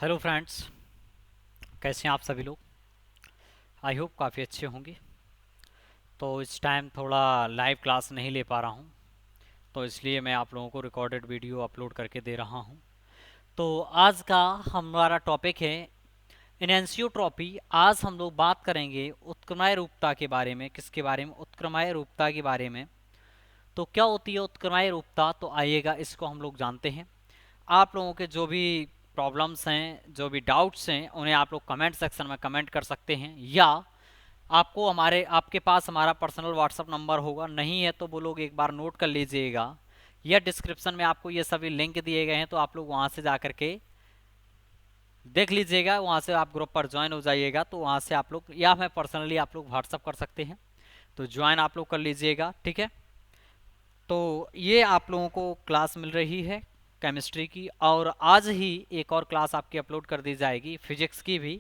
Hello friends, कैसे हैं आप सभी लोग। आई होप काफ़ी अच्छे होंगे। तो इस टाइम थोड़ा लाइव क्लास नहीं ले पा रहा हूं, तो इसलिए मैं आप लोगों को रिकॉर्डेड वीडियो अपलोड करके दे रहा हूं। तो आज का हमारा टॉपिक है एनेंशियोट्रॉपी। आज हम लोग बात करेंगे उत्क्रमण रूपता के बारे में। किसके बारे में? उत्क्रमण रूपता के बारे में। तो क्या होती है उत्क्रमण रूपता? तो आइएगा इसको हम लोग जानते हैं। आप लोगों के जो भी प्रॉब्लम्स हैं, जो भी डाउट्स हैं, उन्हें आप लोग कमेंट सेक्शन में कमेंट कर सकते हैं, या आपको आपके पास हमारा पर्सनल व्हाट्सअप नंबर होगा। नहीं है तो वो लोग एक बार नोट कर लीजिएगा, या डिस्क्रिप्शन में आपको ये सभी लिंक दिए गए हैं, तो आप लोग वहाँ से जा करके देख लीजिएगा। वहाँ से आप ग्रुप पर ज्वाइन हो जाइएगा, तो वहाँ से आप लोग, या मैं पर्सनली आप लोग व्हाट्सअप कर सकते हैं, तो ज्वाइन आप लोग कर लीजिएगा। ठीक है। तो ये आप लोगों को क्लास मिल रही है केमिस्ट्री की, और आज ही एक और क्लास आपकी अपलोड कर दी जाएगी फिजिक्स की भी।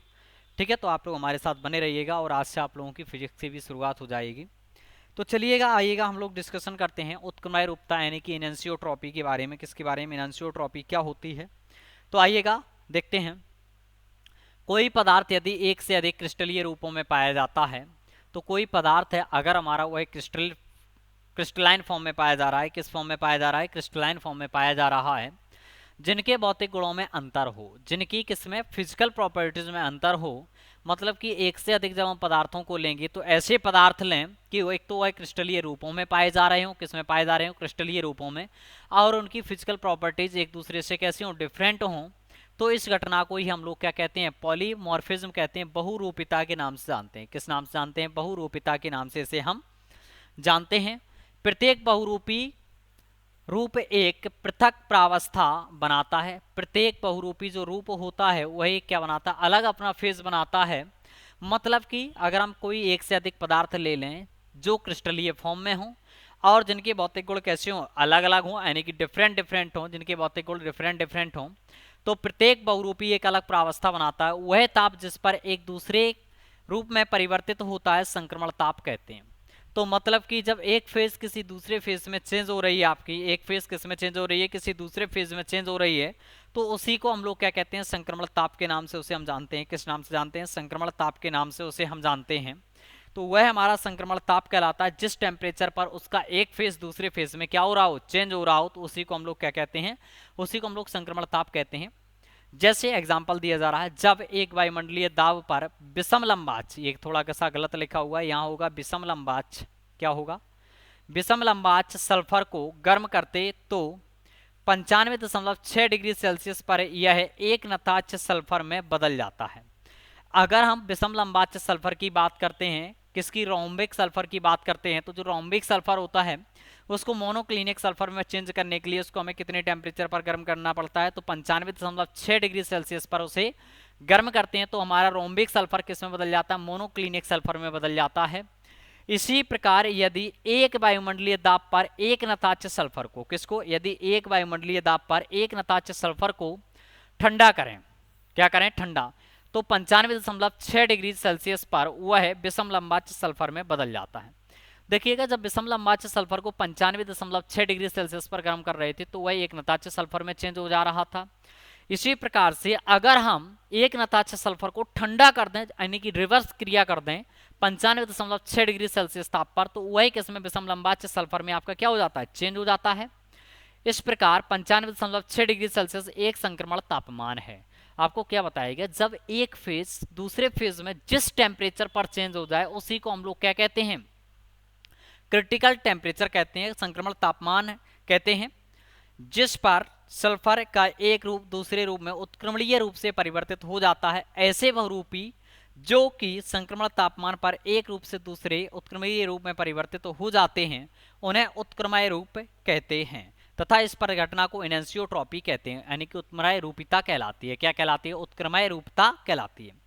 ठीक है। तो आप लोग हमारे साथ बने रहिएगा, और आज से आप लोगों की फिजिक्स की भी शुरुआत हो जाएगी। तो चलिएगा, आइएगा हम लोग डिस्कशन करते हैं उत्क्रमण रूपता यानी कि एनेंशियोट्रॉपी के बारे में। किसके बारे में? एनेंशियोट्रॉपी क्या होती है। तो आइएगा देखते हैं। कोई पदार्थ यदि एक से अधिक क्रिस्टलीय रूपों में पाया जाता है, तो कोई पदार्थ है अगर हमारा वह क्रिस्टलाइन फॉर्म में पाया जा रहा है। किस फॉर्म में पाया जा रहा है? क्रिस्टलाइन फॉर्म में पाया जा रहा है। जिनके भौतिक गुणों में अंतर हो, जिनकी किसमें? फिजिकल प्रॉपर्टीज में अंतर हो। मतलब कि एक से अधिक जब हम पदार्थों को लेंगे तो ऐसे पदार्थ लें कि वो एक तो वह क्रिस्टलीय रूपों में पाए जा रहे हो। किसमें पाए जा रहे हो? क्रिस्टलीय रूपों में। और उनकी फिजिकल प्रॉपर्टीज एक दूसरे से कैसी हो? डिफरेंट हों। तो इस घटना को ही हम लोग क्या कहते हैं? पॉलीमॉर्फिज्म कहते हैं। बहुरूपिता के नाम से जानते हैं। किस नाम से जानते हैं? बहुरूपिता के नाम से इसे हम जानते हैं। प्रत्येक बहुरूपी रूप एक पृथक प्रावस्था बनाता है। प्रत्येक बहुरूपी जो रूप होता है वह एक क्या बनाता है? अलग अपना फेज बनाता है। मतलब कि अगर हम कोई एक से अधिक पदार्थ ले लें जो क्रिस्टलीय फॉर्म में हो, और जिनके भौतिक गुण कैसे हों? अलग अलग हों, यानी कि डिफरेंट डिफरेंट हों, जिनके भौतिक गुण डिफरेंट डिफरेंट हों, तो प्रत्येक बहुरूपी एक अलग प्रावस्था बनाता है। वह ताप जिस पर एक दूसरे रूप में परिवर्तित होता है संक्रमण ताप कहते हैं। तो मतलब कि जब एक फेज किसी दूसरे फेज में चेंज हो रही है, आपकी एक फेज किस में चेंज हो रही है? किसी दूसरे फेज में चेंज हो रही है, तो उसी को हम लोग क्या कहते हैं? संक्रमण ताप के नाम से उसे हम जानते हैं। किस नाम से जानते हैं? संक्रमण ताप के नाम से उसे हम जानते हैं। तो वह हमारा संक्रमण ताप कहलाता है। जिस टेम्परेचर पर उसका एक फेज दूसरे फेज में क्या हो रहा हो? चेंज हो रहा हो, तो उसी को हम लोग क्या कहते हैं? उसी को हम लोग संक्रमण ताप कहते हैं। जैसे एग्जाम्पल दिया जा रहा है, जब एक वायुमंडलीय दाब पर विषम लंबाच, ये थोड़ा सा गलत लिखा हुआ है, यहाँ होगा विषम लंबाच। क्या होगा? विषम लंबाच सल्फर को गर्म करते तो 95.6 डिग्री सेल्सियस पर यह एक नताच सल्फर में बदल जाता है। अगर हम विषम लंबाच सल्फर की बात करते हैं, किसकी? रोम्बिक सल्फर की बात करते हैं, तो जो रोम्बिक सल्फर होता है उसको मोनोक्लिनिक सल्फर में चेंज करने के लिए उसको हमें कितने टेम्परेचर पर गर्म करना पड़ता है? तो 95.6 डिग्री सेल्सियस पर उसे गर्म करते हैं, तो हमारा रोम्बिक सल्फर किस में बदल जाता है? मोनोक्लिनिक सल्फर में बदल जाता है। इसी प्रकार यदि एक वायुमंडलीय दाब पर एक नताच सल्फर को, किसको? यदि एक वायुमंडलीय दाब पर एक नताच सल्फर को ठंडा करें, क्या करें? ठंडा, तो 95.6 डिग्री सेल्सियस पर वह विषम लंबाच सल्फर में बदल जाता है। देखिएगा, जब विषम लंबाच सल्फर को 95.6 डिग्री सेल्सियस पर गर्म कर रहे थे तो वह एक नताच सल्फर में चेंज हो जा रहा था। इसी प्रकार से अगर हम एक नताच सल्फर को ठंडा कर दें, यानी कि रिवर्स क्रिया कर दें 95.6 डिग्री सेल्सियस ताप पर, तो वही किसमें? विषम लंबाच सल्फर में आपका क्या हो जाता है? चेंज हो जाता है। इस प्रकार 95.6 डिग्री सेल्सियस एक संक्रमण तापमान है। आपको क्या बताएगा? जब एक फेज दूसरे फेज में जिस टेम्परेचर पर चेंज हो जाए उसी को हम लोग क्या कहते हैं? क्रिटिकल टेम्परेचर कहते हैं, संक्रमण तापमान कहते हैं। जिस पर सल्फर का एक रूप दूसरे रूप में उत्क्रमणीय रूप से परिवर्तित हो जाता है, ऐसे बहुरूपी जो कि संक्रमण तापमान पर एक रूप से दूसरे उत्क्रमणीय रूप में परिवर्तित हो जाते हैं, उन्हें उत्क्रमण रूप कहते हैं। तथा इस परिघटना को एनेंशियोट्रॉपी कहते हैं, यानी कि उत्क्रमण रूपिता कहलाती है। क्या कहलाती है? उत्क्रमण रूपता कहलाती है।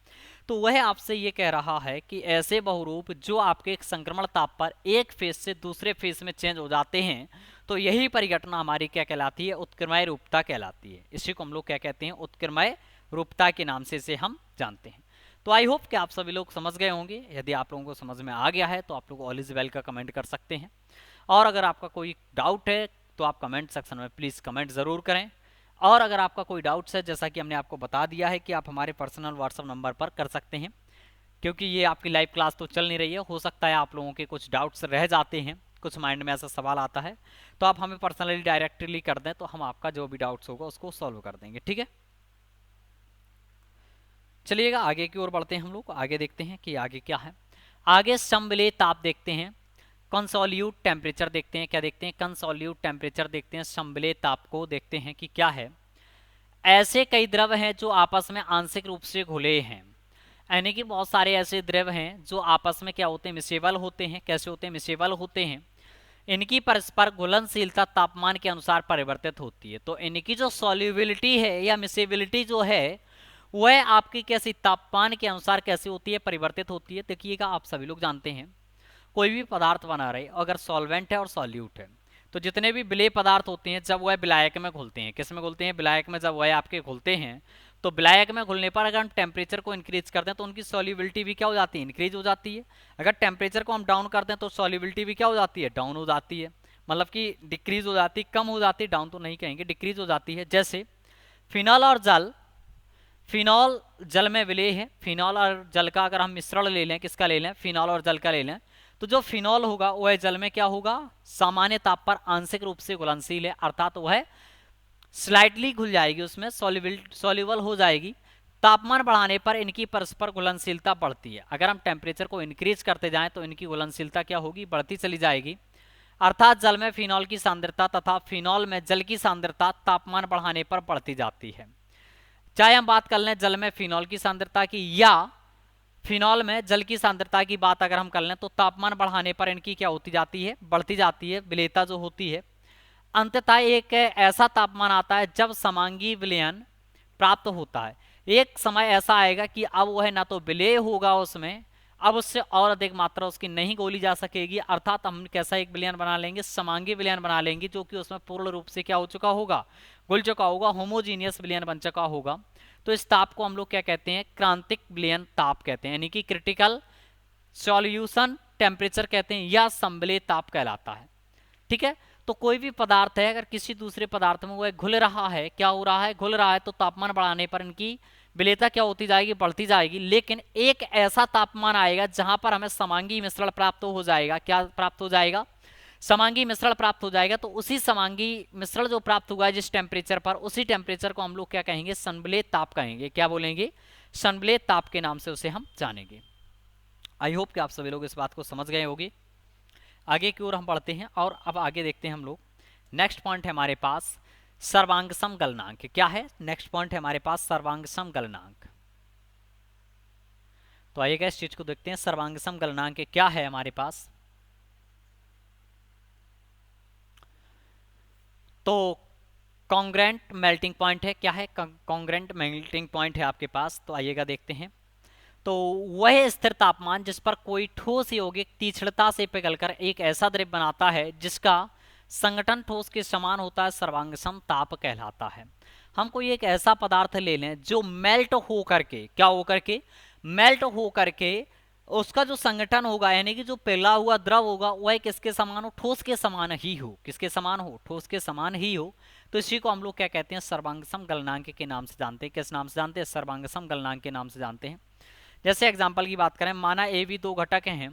तो वह आपसे ये कह रहा है कि ऐसे बहुरूप जो आपके एक संक्रमण ताप पर एक फेज से दूसरे फेज में चेंज हो जाते हैं, तो यही परिघटना हमारी क्या कहलाती है? उत्क्रमण रूपता कहलाती है। इसी को हम लोग क्या कहते हैं? उत्क्रमण रूपता के नाम से इसे हम जानते हैं। तो आई होप कि आप सभी लोग समझ गए होंगे। यदि आप लोगों को समझ में आ गया है तो आप लोग ऑल इज वेल का कमेंट कर सकते हैं, और अगर आपका कोई डाउट है तो आप कमेंट सेक्शन में प्लीज़ कमेंट ज़रूर करें। और अगर आपका कोई डाउट्स है, जैसा कि हमने आपको बता दिया है कि आप हमारे पर्सनल व्हाट्सएप नंबर पर कर सकते हैं, क्योंकि ये आपकी लाइव क्लास तो चल नहीं रही है, हो सकता है आप लोगों के कुछ डाउट्स रह जाते हैं, कुछ माइंड में ऐसा सवाल आता है, तो आप हमें पर्सनली डायरेक्टली कर दें तो हम आपका जो भी डाउट्स होगा उसको सॉल्व कर देंगे, ठीक है। चलिएगा आगे की ओर बढ़ते हैं, हम लोग आगे देखते हैं कि आगे क्या है। आगे समविलेय ताप देखते हैं, कंसोल्यूट टेम्परेचर देखते हैं, क्या देखते हैं, कंसोल्यूट टेम्परेचर देखते हैं, समविलेय ताप को देखते हैं कि क्या है। ऐसे कई द्रव हैं जो आपस में आंशिक रूप से घुले हैं, यानी कि बहुत सारे ऐसे द्रव हैं जो आपस में क्या होते हैं, मिसेबल होते हैं। कैसे होते हैं, मिसेबल होते हैं। इनकी परस्पर घुलनशीलता तापमान के अनुसार परिवर्तित होती है। तो इनकी जो सॉल्युबिलिटी है या मिसेबिलिटी जो है वह आपकी कैसी तापमान के अनुसार कैसे होती है, परिवर्तित होती है। देखिएगा आप सभी लोग जानते हैं कोई भी पदार्थ बना रहे अगर सॉल्वेंट है और सॉल्यूट है, तो जितने भी विलेय पदार्थ होते हैं जब वह विलायक में घुलते हैं, किस में घुलते हैं, विलायक में, जब वह आपके घुलते हैं तो विलायक में घुलने पर अगर हम टेम्परेचर को इंक्रीज कर दें तो उनकी सॉल्युबिलिटी भी क्या हो जाती है, इंक्रीज हो जाती है। अगर टेम्परेचर को हम डाउन कर दें तो सॉल्युबिलिटी भी क्या हो जाती है, डाउन हो जाती है, मतलब कि डिक्रीज हो जाती है, कम हो जाती है, डाउन तो नहीं कहेंगे, डिक्रीज हो जाती है। जैसे फिनॉल और जल, फिनॉल जल में विलेय है, फिनॉल और जल का अगर हम मिश्रण ले लें, किसका ले लें, फिनॉल और जल का ले लें, तो जो फिनॉल होगा वह जल में क्या होगा, सामान्य ताप पर आंशिक रूप से घुलनशील है, अर्थात वह स्लाइटली घुल जाएगी, उसमें सॉल्युबल हो जाएगी। तापमान बढ़ाने पर इनकी परस्पर घुलनशीलता बढ़ती है। अगर हम टेम्परेचर को इंक्रीज करते जाएं तो इनकी घुलनशीलता क्या होगी, बढ़ती चली जाएगी। अर्थात जल में फिनॉल की सांद्रता तथा फिनॉल में जल की सांद्रता तापमान बढ़ाने पर बढ़ती जाती है। चाहे हम बात कर लें जल में फिनॉल की सांद्रता की या फिनॉल में जल की सांद्रता की बात अगर हम कर लें, तो तापमान बढ़ाने पर इनकी क्या होती जाती है, बढ़ती जाती है, विलेयता जो होती है। अंततः एक ऐसा तापमान आता है जब समांगी विलयन प्राप्त होता है। एक समय ऐसा आएगा कि अब वह ना तो विलेय होगा उसमें, अब उससे और अधिक मात्रा उसकी नहीं गोली जा सकेगी, अर्थात हम कैसा एक विलयन बना लेंगे, समांगी विलयन बना लेंगे, जो कि उसमें पूर्ण रूप से क्या हो चुका होगा, घुल चुका होगा, होमोजीनियस विलयन बन चुका होगा। तो इस ताप को हम लोग क्या कहते हैं, क्रांतिक विलयन ताप कहते हैं, यानी कि क्रिटिकल सॉल्यूशन टेम्परेचर कहते हैं, या संवलय ताप कहलाता है, ठीक है। तो कोई भी पदार्थ है अगर किसी दूसरे पदार्थ में वह घुल रहा है, क्या हो रहा है, घुल रहा है, तो तापमान बढ़ाने पर इनकी विलेयता क्या होती जाएगी, बढ़ती जाएगी। लेकिन एक ऐसा तापमान आएगा जहां पर हमें समांगी मिश्रण प्राप्त हो जाएगा, क्या प्राप्त हो जाएगा, समांगी मिश्रण प्राप्त हो जाएगा। तो उसी समांगी मिश्रण जो प्राप्त हुआ है जिस टेम्परेचर पर, उसी टेम्परेचर को हम लोग क्या कहेंगे, संवलय ताप कहेंगे, क्या बोलेंगे, संवलय ताप के नाम से उसे हम जानेंगे। आई होप कि आप सभी लोग इस बात को समझ गए होंगे। आगे की ओर हम बढ़ते हैं और अब आगे देखते हैं हम लोग, नेक्स्ट पॉइंट है हमारे पास सर्वांग समगलनांक। क्या है, नेक्स्ट पॉइंट है हमारे पास सर्वांग समगलनांक। तो आइएगा इस चीज को देखते हैं, सर्वांग समगलनांक क्या है हमारे पास। तो कॉन्ग्रेंट मेल्टिंग पॉइंट है, क्या है, कॉन्ग्रेंट मेल्टिंग पॉइंट है आपके पास। तो आइएगा देखते हैं। तो वह स्थिर तापमान जिस पर कोई ठोस यौगिक तीक्ष्णता से पिघलकर एक ऐसा द्रव बनाता है जिसका संगठन ठोस के समान होता है, सर्वांगसम ताप कहलाता है। हम कोई एक ऐसा पदार्थ ले लें जो मेल्ट हो करके, क्या हो करके, मेल्ट हो करके उसका जो संगठन होगा, यानी कि जो पिघला हुआ द्रव होगा वह किसके समान हो, ठोस के समान ही हो, किसके समान हो, ठोस के समान ही हो। तो इसी को हम लोग क्या कहते हैं, सर्वांगसम गलनांक के नाम से जानते हैं। किस नाम से जानते हैं, सर्वांगसम गलनांक के नाम से जानते हैं। जैसे एग्जाम्पल की बात करें, माना ए बी दो घटक हैं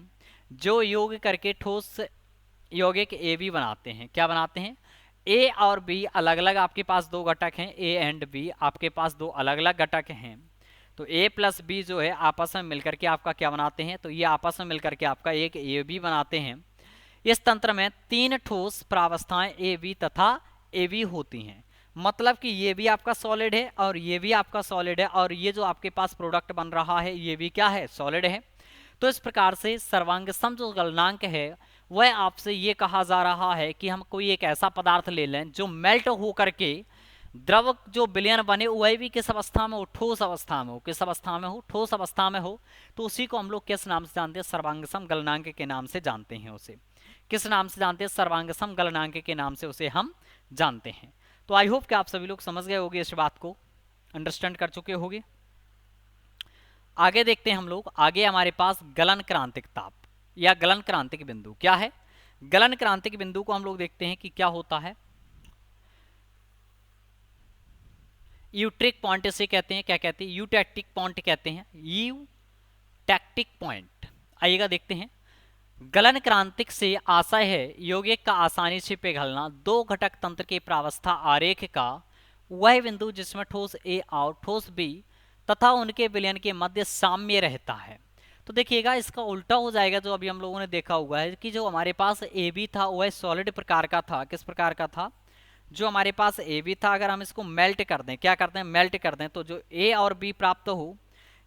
जो योग करके ठोस यौगिक ए बी बनाते हैं। क्या बनाते हैं, ए और बी अलग अलग आपके पास दो घटक हैं, ए एंड बी आपके पास दो अलग अलग घटक हैं। तो ए प्लस बी जो है आपस में मिलकर के आपका क्या बनाते हैं, तो ये आपस में मिलकर के आपका एक ए बी बनाते हैं। इस तंत्र में तीन ठोस प्रावस्थाएं ए बी तथा ए बी होती हैं, मतलब कि ये भी आपका सॉलिड है और ये भी आपका सॉलिड है, और ये जो आपके पास प्रोडक्ट बन रहा है ये भी क्या है, सॉलिड है। तो इस प्रकार से सर्वांगसम जो गलनांक है वह आपसे ये कहा जा रहा है कि हम कोई एक ऐसा पदार्थ ले लें जो मेल्ट हो करके द्रव जो विलयन बने वह भी किस अवस्था में हो, ठोस अवस्था में हो, किस अवस्था में हो, ठोस अवस्था में हो। तो उसी को हम लोग किस नाम से जानते हैं, सर्वांगसम गलनांक के नाम से जानते हैं। उसे किस नाम से जानते हैं, सर्वांगसम गलनांक के नाम से उसे हम जानते हैं। तो आई होप कि आप सभी लोग समझ गए होंगे, इस बात को अंडरस्टैंड कर चुके होंगे। आगे देखते हैं हम लोग, आगे हमारे पास गलन क्रांतिक ताप या गलन क्रांतिक बिंदु क्या है। गलन क्रांतिक बिंदु को हम लोग देखते हैं कि क्या होता है। यूट्रिक पॉइंट इसे कहते हैं, क्या कहते हैं, यूटैक्टिक पॉइंट कहते हैं, यूटैक्टिक पॉइंट। आइएगा देखते हैं। गलन क्रांतिक से आशय है यौगिक का आसानी से पिघलना, दो घटक तंत्र के प्रावस्था आरेख का वह बिंदु जिसमें ठोस ए और ठोस बी तथा उनके विलयन के मध्य साम्य रहता है। तो देखिएगा इसका उल्टा हो जाएगा जो अभी हम लोगों ने देखा हुआ है कि जो हमारे पास ए बी था वह सॉलिड प्रकार का था। किस प्रकार का था? जो हमारे पास ए बी था, अगर हम इसको मेल्ट कर दें, क्या करते हैं, मेल्ट कर दें, तो जो ए और बी प्राप्त हो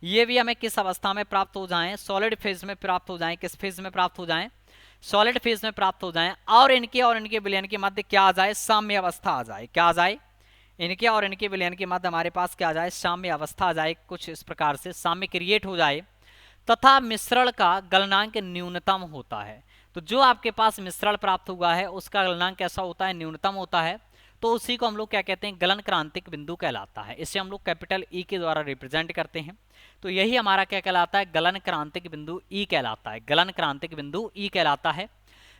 ये भी हमें किस अवस्था में प्राप्त हो जाएं, सॉलिड फेज में प्राप्त हो जाएं। किस फेज में प्राप्त हो जाएं? सॉलिड फेज में प्राप्त हो जाएं। और इनके विलयन के मध्य क्या आ जाए? साम्य अवस्था आ जाए। क्या आ जाए? इनके और इनके विलयन के मध्य हमारे पास क्या आ जाए? साम्य अवस्था आ जाए। कुछ इस प्रकार से साम्य क्रिएट हो जाए तथा मिश्रण का गलनांक न्यूनतम होता है। तो जो आपके पास मिश्रण प्राप्त हुआ है उसका गलनांक कैसा होता है? न्यूनतम होता है। तो उसी को हम लोग क्या कहते हैं? गलन क्रांतिक बिंदु कहलाता है। इसे हम लोग कैपिटल ई के द्वारा रिप्रेजेंट करते हैं। तो यही हमारा क्या कहलाता है? गलन क्रांतिक बिंदु ई कहलाता है। गलन क्रांतिक बिंदु ई कहलाता है।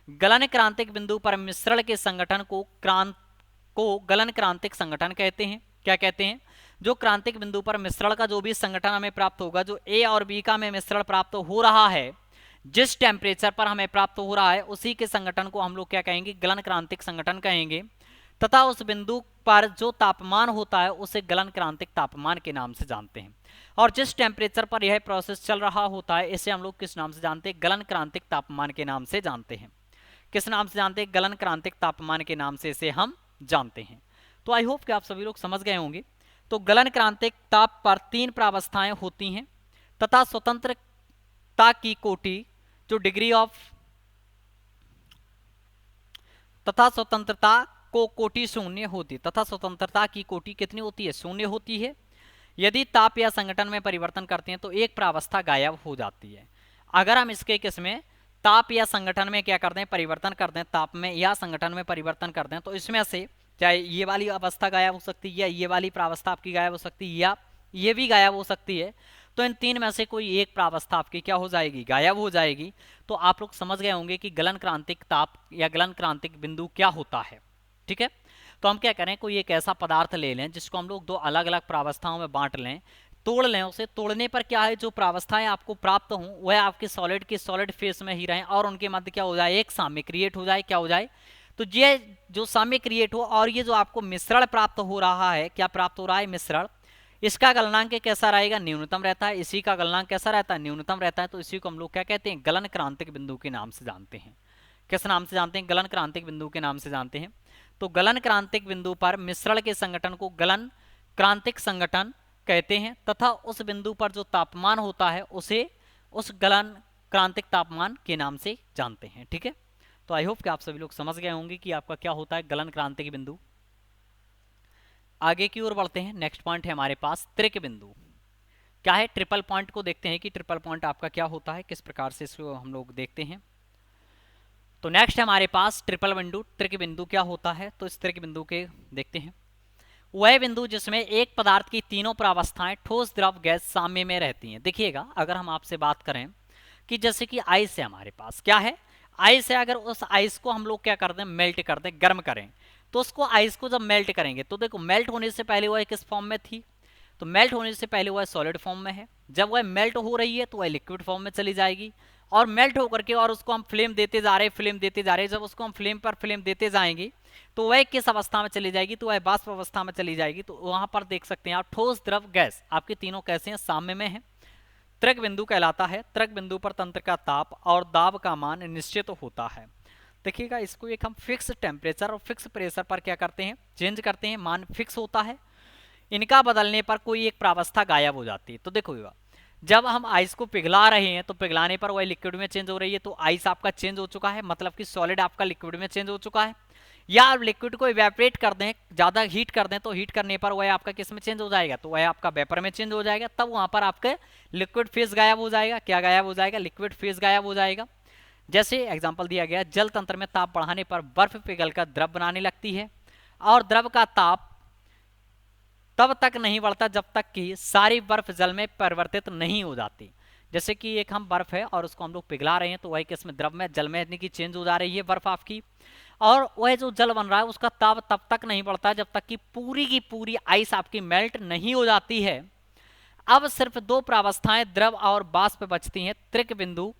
गलन क्रांतिक बिंदु पर मिश्रण के संगठन को गलन क्रांतिक संगठन कहते हैं। क्या कहते हैं? जो क्रांतिक बिंदु पर मिश्रण का जो भी संगठन हमें प्राप्त होगा, जो ए और बी का हमें मिश्रण प्राप्त हो रहा है, जिस टेम्परेचर पर हमें प्राप्त हो रहा है उसी के संगठन को हम लोग क्या कहेंगे? गलन क्रांतिक संगठन कहेंगे। तथा उस बिंदु पर जो तापमान होता है उसे गलन क्रांतिक तापमान के नाम से जानते हैं। और जिस टेम्परेचर पर यह प्रोसेस चल रहा होता है इसे हम लोग किस नाम से जानते हैं? गलन क्रांतिक तापमान के नाम से जानते हैं। किस नाम से जानते हैं? गलन क्रांतिक तापमान के नाम से इसे हम जानते हैं। तो आई होप कि आप सभी लोग समझ गए होंगे। तो गलन क्रांतिक ताप पर तीन प्रावस्थाएं होती हैं तथा स्वतंत्रता की कोटि जो डिग्री ऑफ तथा स्वतंत्रता को कोटि शून्य होती, तथा स्वतंत्रता की कोटि कितनी होती है? शून्य होती है। यदि ताप या संगठन में परिवर्तन करते हैं तो एक प्रावस्था गायब हो जाती है। अगर हम इसके किसमें ताप या संगठन में क्या करते हैं? परिवर्तन करते हैं, ताप में या संगठन में परिवर्तन करते हैं, तो इसमें से चाहे ये वाली अवस्था गायब हो सकती है या ये वाली प्रावस्था आपकी गायब हो सकती है या ये भी गायब हो सकती है। तो इन तीन में से कोई एक प्रावस्था आपकी क्या हो जाएगी? गायब हो जाएगी। तो आप लोग समझ गए होंगे कि गलन क्रांतिक ताप या गलन क्रांतिक बिंदु क्या होता है। ठीक है, तो हम क्या करें, कोई एक ऐसा पदार्थ ले लें जिसको हम लोग दो अलग अलग प्रावस्थाओं में बांट लें, तोड़ लें उसे। तोड़ने पर क्या है, जो प्रावस्थाएं आपको प्राप्त हों वह आपके सॉलिड के सॉलिड फेस में ही रहें और उनके मध्य क्या हो जाए? एक साम्य क्रिएट हो जाए। क्या हो जाए? तो ये जो साम्य क्रिएट हो और ये जो आपको मिश्रण प्राप्त हो रहा है, क्या प्राप्त हो रहा है? मिश्रण। इसका गलनांक कैसा रहेगा? न्यूनतम रहता है। इसी का गलनांक कैसा रहता है? न्यूनतम रहता है। तो इसी को हम लोग क्या कहते हैं? गलन क्रांतिक बिंदु के नाम से जानते हैं। किस नाम से जानते हैं? गलन क्रांतिक बिंदु के नाम से जानते हैं। तो गलन क्रांतिक बिंदु पर मिश्रण के संगठन को गलन क्रांतिक संगठन कहते हैं तथा उस बिंदु पर जो तापमान होता है उसे उस गलन क्रांतिक तापमान के नाम से जानते हैं। ठीक है, तो आई होप कि आप सभी लोग समझ गए होंगे कि आपका क्या होता है गलन क्रांतिक बिंदु। आगे की ओर बढ़ते हैं। नेक्स्ट पॉइंट है हमारे पास त्रिक बिंदु। क्या है? ट्रिपल पॉइंट को देखते हैं कि ट्रिपल पॉइंट आपका क्या होता है, किस प्रकार से इसको हम लोग देखते हैं। तो नेक्स्ट है हमारे पास ट्रिपल बिंदु। त्रिक बिंदु क्या होता है? तो इस त्रिक बिंदु के देखते हैं। वह बिंदु जिसमें एक पदार्थ की तीनों प्रावस्थाएं ठोस, द्रव, गैस साम्य में रहती हैं। देखिएगा, अगर हम आपसे बात करें कि जैसे कि आइस है हमारे पास, क्या है? आइस है। अगर उस आइस को हम लोग क्या कर दें? मेल्ट कर दें, गर्म करें, तो उसको आइस को जब मेल्ट करेंगे तो देखो मेल्ट होने से पहले वह किस फॉर्म में थी? तो मेल्ट होने से पहले वह सॉलिड फॉर्म में है। जब वह मेल्ट हो रही है तो वह लिक्विड फॉर्म में चली जाएगी और मेल्ट होकर के और उसको हम फ्लेम देते जा रहे हैं, फ्लेम देते जा रहे हैं। जब उसको हम फ्लेम पर फ्लेम देते जाएंगे तो वह किस अवस्था में चली जाएगी? तो वह वाष्प अवस्था में चली जाएगी। तो वहां पर देख सकते हैं आप ठोस, द्रव, गैस आपके तीनों कैसे हैं? साम्य में हैं। त्रिक बिंदु कहलाता है। त्रिक बिंदु पर तंत्र का ताप और दाब का मान निश्चित होता है। देखिएगा, इसको एक हम फिक्स टेम्परेचर और फिक्स प्रेशर पर क्या करते हैं? चेंज करते हैं। मान फिक्स होता है। इनका बदलने पर कोई एक प्रावस्था गायब हो जाती है। तो देखो, जब हम आइस को पिघला रहे हैं तो पिघलाने पर वह लिक्विड में चेंज हो रही है, तो आइस आपका चेंज हो चुका है, मतलब कि सॉलिड आपका लिक्विड में चेंज हो चुका है। या आप लिक्विड को इवेपोरेट कर दें, ज़्यादा हीट कर दें, तो हीट करने पर वह आपका किस में चेंज हो जाएगा? तो वह आपका वेपर में चेंज हो जाएगा। तब वहाँ पर आपके लिक्विड फेज गायब हो जाएगा। क्या गायब हो जाएगा? लिक्विड फेज गायब हो जाएगा। जैसे एग्जाम्पल दिया गया, जल तंत्र में ताप बढ़ाने पर बर्फ पिघलकर द्रव बनाने लगती है और द्रव का ताप तब तक नहीं बढ़ता जब तक कि सारी बर्फ जल में परिवर्तित नहीं हो जाती। जैसे कि एक हम बर्फ है और उसको हम लोग पिघला रहे हैं तो वही किस में? द्रव में, जल में, यानी कि चेंज हो जा रही है बर्फ आपकी। और वह जो जल बन रहा है उसका ताप तब तक नहीं बढ़ता जब तक कि पूरी की पूरी आइस आपकी मेल्ट नहीं हो जाती है। अब सिर्फ दो प्रावस्थाएं द्रव और बाष्प बचती हैं। त्रिक बिंदु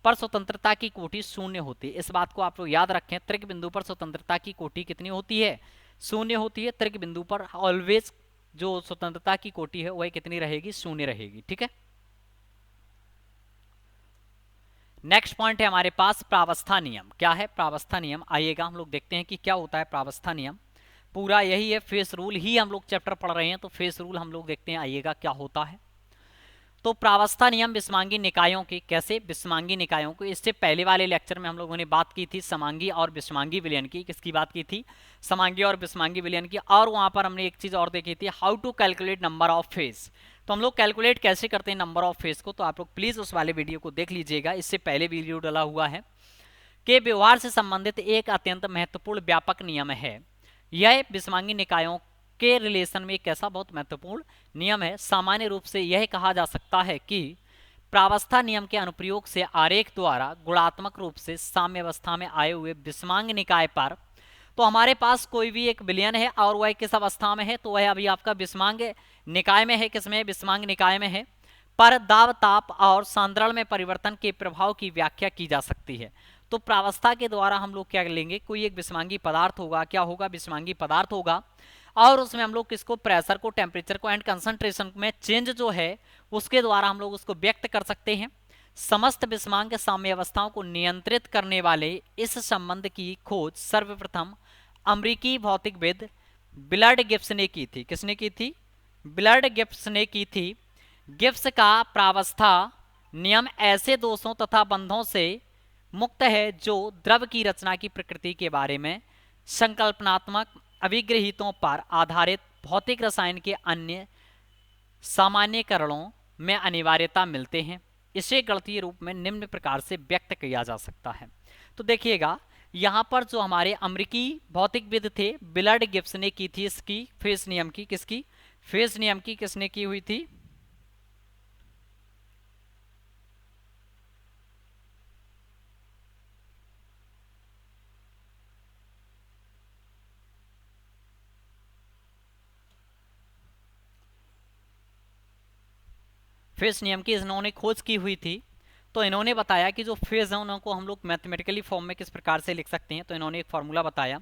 पर स्वतंत्रता की कोटि शून्य होती है। इस बात को आप लोग याद रखें, त्रिक बिंदु पर स्वतंत्रता की कोटि कितनी होती है? शून्य होती है। त्रिक बिंदु पर ऑलवेज जो स्वतंत्रता की कोटि है वह कितनी रहेगी? शून्य रहेगी। ठीक है। नेक्स्ट पॉइंट है हमारे पास प्रावस्था नियम। क्या है प्रावस्था नियम? आइएगा हम लोग देखते हैं कि क्या होता है प्रावस्था नियम। पूरा यही है, फेस रूल ही हम लोग चैप्टर पढ़ रहे हैं, तो फेस रूल हम लोग देखते हैं आइएगा क्या होता है। तो प्रावस्था नियम विषमांगी निकायों के, कैसे? विषमांगी निकायों को। इससे पहले वाले लेक्चर में हम लोगों ने बात की थी समांगी और विषमांगी विलयन की। किसकी बात की थी? समांगी और विषमांगी विलयन की। और वहां पर हमने एक चीज और देखी थी, how to calculate number of phase. तो हम लोग कैलकुलेट कैसे करते हैं नंबर ऑफ फेज को, तो आप लोग प्लीज उस वाले वीडियो को देख लीजिएगा। इससे पहले वीडियो डाला हुआ है कि व्यवहार से संबंधित एक अत्यंत महत्वपूर्ण व्यापक नियम है। यह विषमांगी निकायों के रिलेशन में एक ऐसा बहुत महत्वपूर्ण नियम है। सामान्य रूप से यह कहा जा सकता है कि प्रावस्था नियम के अनुप्रयोग से आरेख द्वारा गुणात्मक रूप से साम्यावस्था में आए हुए विषमांग निकाय पर, तो हमारे पास कोई भी एक विलयन है और वह किस अवस्था में है? तो वह अभी आपका विषमांग निकाय में है। किसमें? विषमांग निकाय में है। पर दाब, ताप और सांद्रण में परिवर्तन के प्रभाव की व्याख्या की जा सकती है। तो प्रावस्था के द्वारा हम लोग क्या लेंगे? कोई एक विषमांगी पदार्थ होगा। क्या होगा? विषमांगी पदार्थ होगा। और उसमें हम लोग किसको? प्रेशर को, टेम्परेचर को एंड कंसंट्रेशन में चेंज जो है उसके द्वारा हम लोग उसको व्यक्त कर सकते हैं। समस्त विषमांग साम्यावस्थाओं को नियंत्रित करने वाले इस संबंध की खोज सर्वप्रथम अमेरिकी भौतिकविद बिलर्ड गिब्स ने की थी। किसने की थी? बिलर्ड गिब्स ने की थी। गिब्स का प्रावस्था नियम ऐसे दोषों तथा बंधों से मुक्त है जो द्रव की रचना की प्रकृति के बारे में संकल्पनात्मक अभिग्रहितों पर आधारित भौतिक रसायन के अन्य सामान्यकरणों में अनिवार्यता मिलते हैं। इसे गणितीय रूप में निम्न प्रकार से व्यक्त किया जा सकता है। तो देखिएगा यहाँ पर जो हमारे अमेरिकी भौतिकविद थे बिलर्ड गिब्स ने की थी इसकी फेज नियम की। किसकी? फेज नियम की किसने की हुई थी? फेज नियम की इन्होंने खोज की हुई थी। तो इन्होंने बताया कि जो फेज है उनको हम लोग मैथमेटिकली फॉर्म में किस प्रकार से लिख सकते हैं। तो इन्होंने एक फॉर्मूला बताया,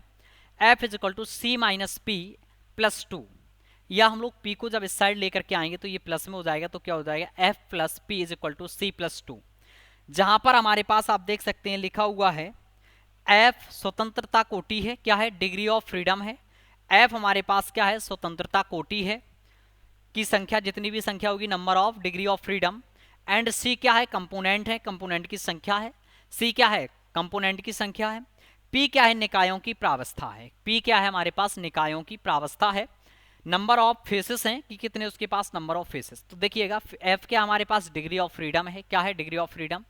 F is equal to C minus P plus two. या हम लोग P को जब इस साइड लेकर के आएंगे तो ये प्लस में हो जाएगा, तो क्या हो जाएगा? F plus P is equal to C plus two. जहां पर हमारे पास आप देख सकते हैं लिखा हुआ है F स्वतंत्रता कोटि है। क्या है? डिग्री ऑफ फ्रीडम है। F हमारे पास क्या है? स्वतंत्रता कोटि है की संख्या, जितनी भी संख्या होगी number of degree of freedom. And C क्या है? कंपोनेंट है, कंपोनेंट की संख्या है। सी क्या है? कंपोनेंट की संख्या है। पी क्या है? निकायों की प्रावस्था है। पी क्या है? हमारे पास निकायों की प्रावस्था है। नंबर ऑफ फेसेस हैं कि कितने उसके पास नंबर ऑफ फेसेस। तो देखिएगा एफ क्या हमारे पास? डिग्री ऑफ फ्रीडम है। क्या है? Degree of freedom.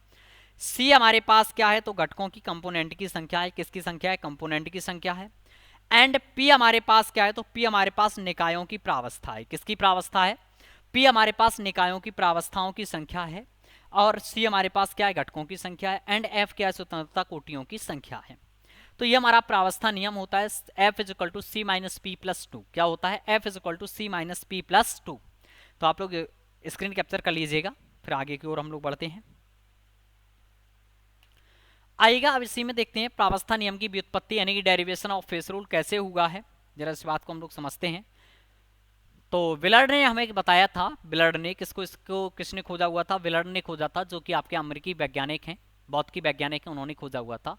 सी हमारे पास क्या है? तो घटकों की, कंपोनेंट की संख्या है। किसकी संख्या है? कंपोनेंट की संख्या है। एंड पी हमारे पास क्या है? तो पी हमारे पास निकायों की प्रावस्था है। किसकी प्रावस्था है? पी हमारे पास निकायों की प्रावस्थाओं की संख्या है। और सी हमारे पास क्या है? घटकों की संख्या है। एंड एफ क्या है? स्वतंत्रता कोटियों की संख्या है। तो ये हमारा प्रावस्था नियम होता है F is equal to C minus P plus two. क्या होता है? F is equal to C minus P plus two. तो आप लोग स्क्रीन कैप्चर कर लीजिएगा, फिर आगे की ओर हम लोग बढ़ते हैं। आइएगा अब इसी में देखते हैं प्रावस्था नियम की व्युत्पत्ति यानी कि डेरिवेशन ऑफ फेस रूल कैसे हुआ है। जरा इस बात को हम लोग समझते हैं। तो विलर्ड ने हमें बताया था, विलर्ड ने इसको किसने खोजा हुआ था? विलर्ड ने खोजा था, जो कि आपके अमेरिकी वैज्ञानिक हैं, भौतिकी वैज्ञानिक हैं, उन्होंने खोजा हुआ था।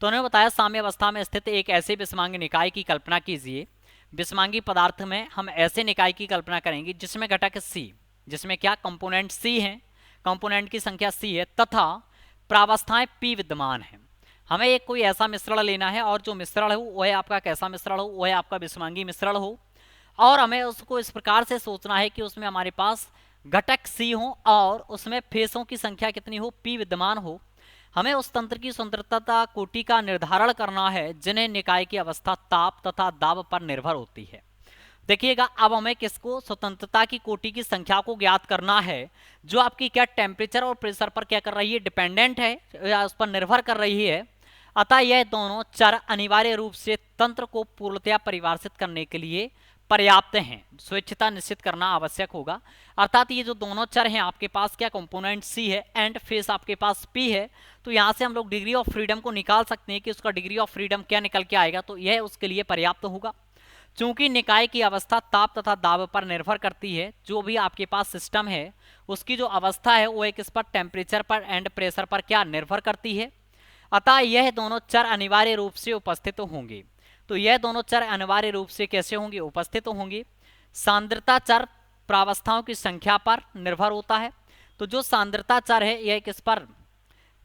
तो उन्होंने बताया साम्यावस्था में स्थित एक ऐसे विषमांगी निकाय की कल्पना कीजिए। विषमांगी पदार्थ में हम ऐसे निकाय की कल्पना करेंगे जिसमें घटक सी, जिसमें क्या? कंपोनेंट सी है, कंपोनेंट की संख्या सी है तथा प्रावस्थाएं पी विद्यमान है। हमें एक कोई ऐसा मिश्रण लेना है और जो मिश्रण हो वह आपका कैसा मिश्रण हो? वह आपका विषमांगी मिश्रण हो। और हमें उसको इस प्रकार से सोचना है कि उसमें हमारे पास घटक सी हो और उसमें फेसों की संख्या कितनी हो? पी विद्यमान हो। हमें उस तंत्र की स्वतंत्रता कोटि का निर्धारण करना है जिन्हें निकाय की अवस्था ताप तथा दाब पर निर्भर होती है। देखिएगा अब हमें किसको? स्वतंत्रता की कोटि की संख्या को ज्ञात करना है जो आपकी क्या टेम्परेचर और प्रेशर पर क्या कर रही है? डिपेंडेंट है या उस पर निर्भर कर रही है। अतः यह दोनों चर अनिवार्य रूप से तंत्र को पूर्णतया परिभाषित करने के लिए पर्याप्त हैं। स्वेच्छता निश्चित करना आवश्यक होगा। अर्थात ये जो दोनों चर हैं आपके पास, क्या कंपोनेंट सी है एंड फेस आपके पास पी है, तो यहाँ से हम लोग डिग्री ऑफ फ्रीडम को निकाल सकते हैं कि उसका डिग्री ऑफ फ्रीडम क्या निकल के आएगा, तो यह उसके लिए पर्याप्त होगा। चूंकि निकाय की अवस्था ताप तथा दाब पर निर्भर करती है, जो भी आपके पास सिस्टम है उसकी जो अवस्था है वो एक इस पर टेम्परेचर पर एंड प्रेशर पर क्या निर्भर करती है, अतः यह दोनों चर अनिवार्य रूप से उपस्थित होंगे। तो यह दोनों चर अनिवार्य रूप से कैसे होंगे, उपस्थित होंगे। सांद्रता चर प्रावस्थाओं की संख्या पर निर्भर होता है। तो जो सांद्रता चर है यह किस पर,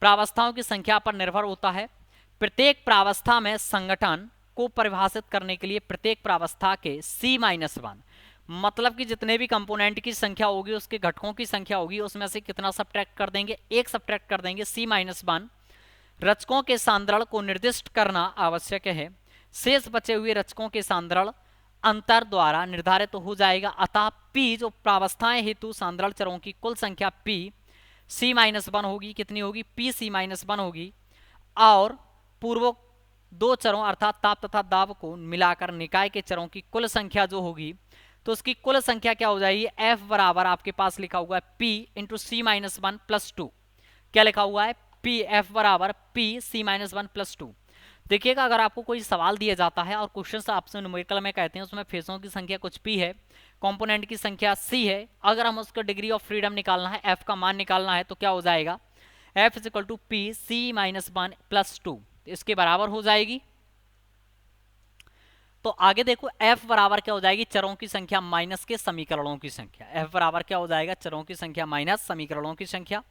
प्रावस्थाओं की संख्या पर निर्भर होता है। प्रत्येक प्रावस्था में संगठन को परिभाषित करने के लिए प्रत्येक प्रावस्था के C-1, मतलब कि जितने भी कंपोनेंट की संख्या होगी उसके घटकों की संख्या होगी उसमें से कितना सब्ट्रैक्ट कर देंगे, एक सब्ट्रैक्ट कर देंगे, C-1 रचकों के सांद्रण को निर्दिष्ट करना आवश्यक है। शेष बचे हुए रचकों के सांद्रण अंतर द्वारा निर्धारित तो हो जाएगा। अतः P जो प्रावस्थाएं हेतु सांद्रण चरों की कुल संख्या P C-1 होगी, कितनी होगी, P C-1 होगी। और पूर्व दो चरों अर्थात ताप तथा दाब को मिलाकर निकाय के चरों की कुल संख्या जो होगी तो उसकी कुल संख्या क्या हो जाएगी, F बराबर आपके पास लिखा हुआ है P इंटू C-1 प्लस 2। क्या लिखा हुआ है, P F बराबर P C-1 प्लस 2। देखिएगा अगर आपको कोई सवाल दिया जाता है और क्वेश्चन आपसे न्यूमेरिकल में कहते हैं उसमें फेसों की संख्या कुछ P है, कंपोनेंट की संख्या C है, अगर हम उसका डिग्री ऑफ फ्रीडम निकालना है, F का मान निकालना है, तो क्या हो जाएगा, F is equal to P C-1 plus 2, इसके बराबर हो जाएगी। तो आगे देखो F बराबर क्या हो जाएगी, चरों की संख्या माइनस के समीकरणों की संख्या। F बराबर क्या हो जाएगा, चरों की संख्या माइनस समीकरणों की संख्या।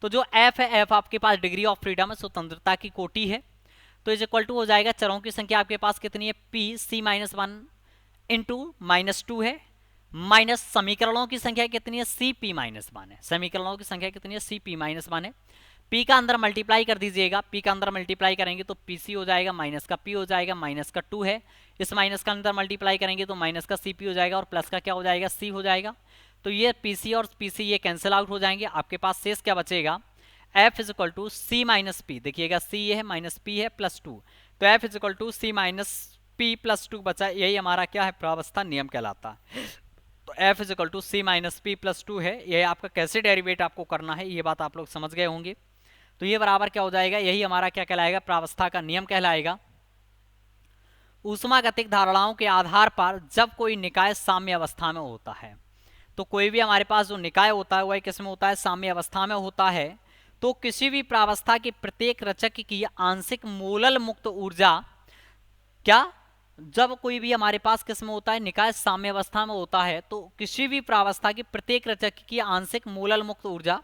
तो जो F है, F आपके पास डिग्री ऑफ फ्रीडम है, स्वतंत्रता की कोटि है, तो इज इक्वल टू हो जाएगा चरों की संख्या आपके पास कितनी है, P C-1 इंटू -2 है, माइनस समीकरणों की संख्या कितनी है, CP-1 है, समीकरणों की संख्या कितनी है, CP-1 है। P का अंदर मल्टीप्लाई कर दीजिएगा, P का अंदर मल्टीप्लाई करेंगे तो PC हो जाएगा, माइनस का P हो जाएगा, माइनस का 2 है, इस माइनस का अंदर मल्टीप्लाई करेंगे तो माइनस का CP हो जाएगा और प्लस का क्या हो जाएगा, C हो जाएगा। तो ये PC और PC ये कैंसिल आउट हो जाएंगे, आपके पास शेष क्या बचेगा, F is equal to C-P, देखिएगा C ये है माइनस P है प्लस 2, तो F is equal to C-P plus 2 बचा, यही हमारा क्या है, प्रावस्था नियम कहलाता है। तो F is equal to C-P plus 2 है, यह आपका कैसे डेरिवेट आपको करना है ये बात आप लोग समझ गए होंगे। तो ये बराबर क्या हो जाएगा, यही हमारा क्या कहलाएगा, प्रावस्था का नियम कहलाएगा। ऊष्मागतिक धारणाओं के आधार पर जब कोई निकाय साम्य अवस्था में होता है, तो कोई भी हमारे पास जो निकाय होता है वह किस में होता है, साम्य अवस्था में होता है, तो किसी भी प्रावस्था के प्रत्येक रचक की आंशिक मोलल मुक्त ऊर्जा, क्या, जब कोई भी हमारे पास किस में होता है, निकाय साम्य अवस्था में होता है, तो किसी भी प्रावस्था की प्रत्येक रचक की आंशिक मोलल मुक्त ऊर्जा,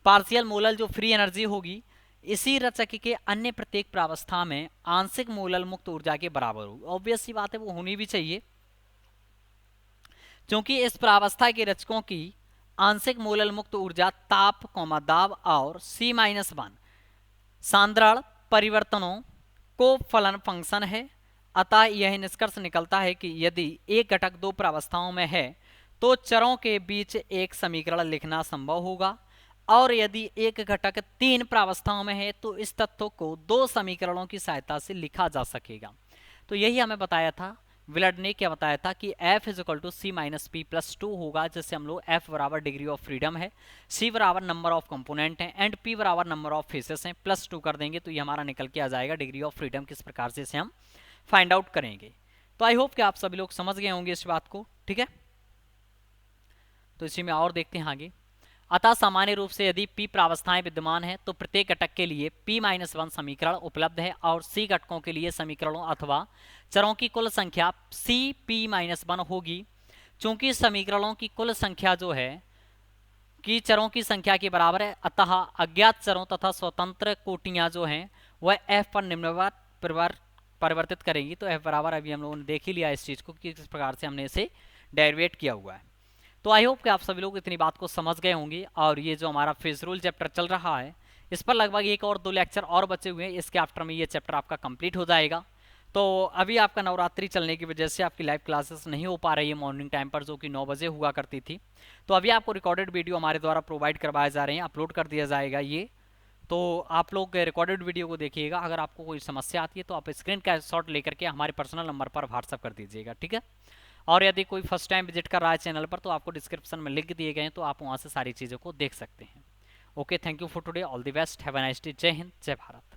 पार्शियल मोलल जो फ्री एनर्जी होगी, इसी रचक के अन्य प्रत्येक प्रावस्था में आंशिक मोलल मुक्त ऊर्जा के बराबर होगी। ऑब्वियस सी बात है, वो होनी भी चाहिए, क्योंकि इस प्रावस्था के रचकों की आंशिक मोलल मुक्त ऊर्जा ताप, दाब और C-1 सांद्रण परिवर्तनों को फलन फंक्शन है। अतः यह निष्कर्ष निकलता है कि यदि एक घटक दो प्रावस्थाओं में है तो चरों के बीच एक समीकरण लिखना संभव होगा, और यदि एक घटक 3 प्रावस्थाओं में है तो इस तत्व को 2 समीकरणों की सहायता से लिखा जा सकेगा। तो यही हमें बताया था, विलर्ड ने क्या बताया था कि F is equal to C-P plus 2 होगा, जिससे हम लोग F बराबर डिग्री ऑफ फ्रीडम है, C बराबर नंबर ऑफ कंपोनेंट है एंड P बराबर नंबर ऑफ फेसेस हैं, प्लस 2 कर देंगे तो ये हमारा निकल के आ जाएगा डिग्री ऑफ फ्रीडम। किस प्रकार से इसे हम फाइंड आउट करेंगे, तो आई होप कि आप सभी लोग समझ गए होंगे इस बात को, ठीक है। तो इसी में और देखते हैं आगे। अतः सामान्य रूप से यदि P प्रावस्थाएं विद्यमान है तो प्रत्येक घटक के लिए P-1 समीकरण उपलब्ध है और C घटकों के लिए समीकरणों अथवा चरों की कुल संख्या CP-1 होगी। चूंकि समीकरणों की कुल संख्या जो है कि चरों की संख्या के बराबर है, अतः अज्ञात चरों तथा स्वतंत्र कोटियां जो हैं वह F पर निम्नवत परिवर्तित करेंगी। तो F बराबर अभी हम लोगों ने देख ही लिया इस चीज को कि किस प्रकार से हमने इसे डेरिवेट किया हुआ है। तो आई होप कि आप सभी लोग इतनी बात को समझ गए होंगे, और ये जो हमारा फेज रूल चैप्टर चल रहा है इस पर लगभग 1 और 2 लेक्चर और बचे हुए हैं, इसके आफ्टर में ये चैप्टर आपका कंप्लीट हो जाएगा। तो अभी आपका नवरात्रि चलने की वजह से आपकी लाइव क्लासेस नहीं हो पा रही है मॉर्निंग टाइम पर, जो कि 9 बजे हुआ करती थी। तो अभी आपको रिकॉर्डेड वीडियो हमारे द्वारा प्रोवाइड करवाए जा रहे हैं, अपलोड कर दिया जाएगा ये तो आप लोग रिकॉर्डेड वीडियो को देखिएगा। अगर आपको कोई समस्या आती है तो आप स्क्रीन का शॉट लेकर के हमारे पर्सनल नंबर पर व्हाट्सअप कर दीजिएगा, ठीक है। और यदि कोई फर्स्ट टाइम विजिट कर रहा है चैनल पर तो आपको डिस्क्रिप्शन में लिंक दिए गए हैं, तो आप वहाँ से सारी चीज़ों को देख सकते हैं। Okay, thank you for today, all the best, have a nice day, जय हिंद, जय भारत।